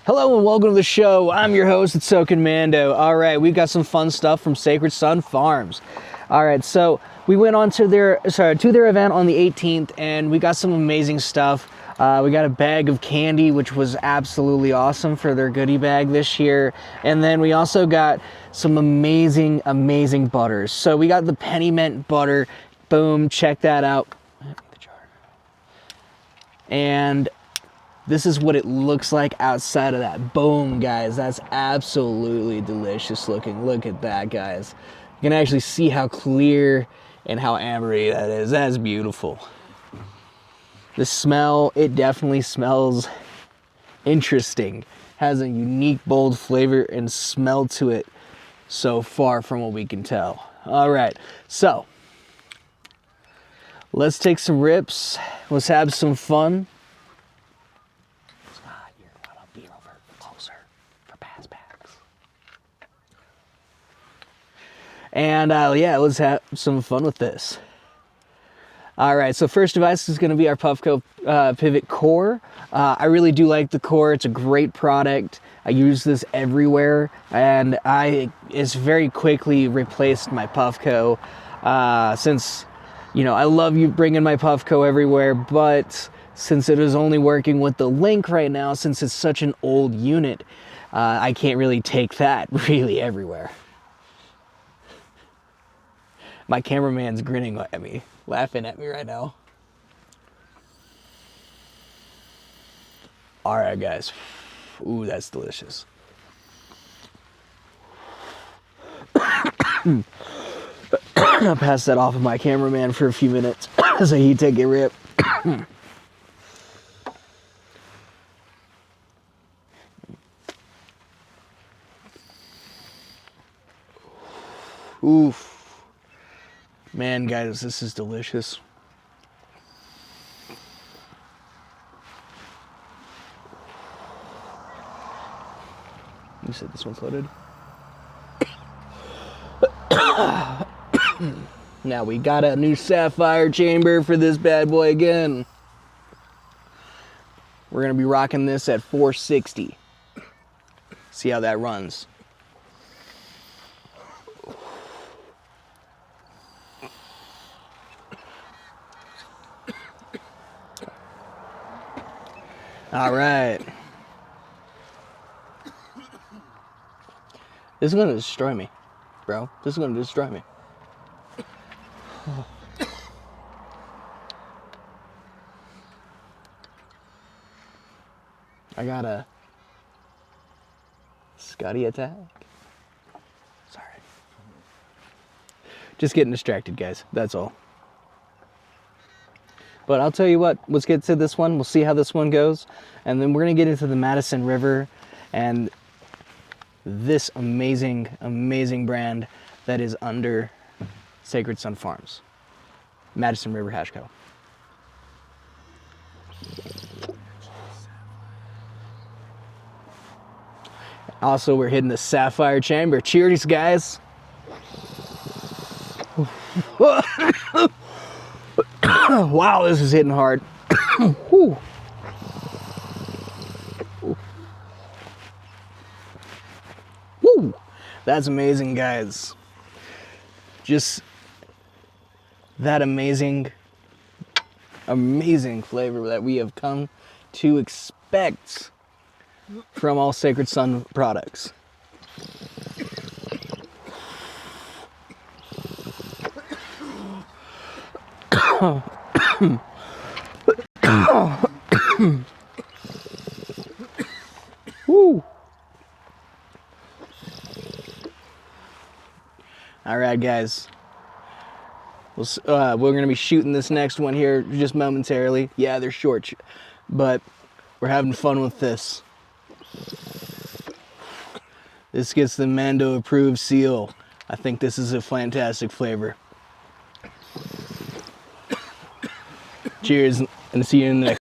Hello and welcome to the show. I'm your host, it's Soakin' Mando. All right, we've got some fun stuff from Sacred Sun Farms. All right, so we went on to their event on the 18th, and we got some amazing stuff. We got a bag of candy, which was absolutely awesome for their goodie bag this year. And then we also got some amazing butters. So we got the Penny Mint butter. Boom, check that out. And this is what it looks like outside of that. Boom, guys, that's absolutely delicious looking. Look at that, guys. You can actually see how clear and how ambery that is. That's beautiful. The smell, it definitely smells interesting. Has a unique, bold flavor and smell to it so far from what we can tell. All right, so let's take some rips. Let's have some fun. And yeah, let's have some fun with this. All right, so first device is going to be our Puffco Pivot Core. I really do like the Core. It's a great product. I use this everywhere, and it's very quickly replaced my Puffco. Since, you know, I love you bringing my Puffco everywhere, but since it is only working with the Link right now, since it's such an old unit, I can't really take that really everywhere. My cameraman's grinning at me, laughing at me right now. All right, guys. Ooh, that's delicious. I'll pass that off of my cameraman for a few minutes so he take a rip. Oof. Man, guys, this is delicious. You said this one's loaded? Now we got a new sapphire chamber for this bad boy again. We're gonna be rocking this at 460. See how that runs. All right. This is gonna destroy me, bro. This is gonna destroy me. I got a Scotty attack. Sorry. Just getting distracted, guys. That's all. But I'll tell you what, let's get to this one. We'll see how this one goes. And then we're gonna get into the Madison River and this amazing brand that is under Sacred Sun Farms. Madison River Hash Co. Also, we're hitting the Sapphire Chamber. Cheers, guys. Wow, this is hitting hard. Whew. Woo. That's amazing, guys. Just that amazing flavor that we have come to expect from all Sacred Sun products. Woo. All right, guys. We're going to be shooting this next one here just momentarily. Yeah, they're short, but we're having fun with this. This gets the Mando approved seal. I think this is a fantastic flavor. Cheers, and see you in the next.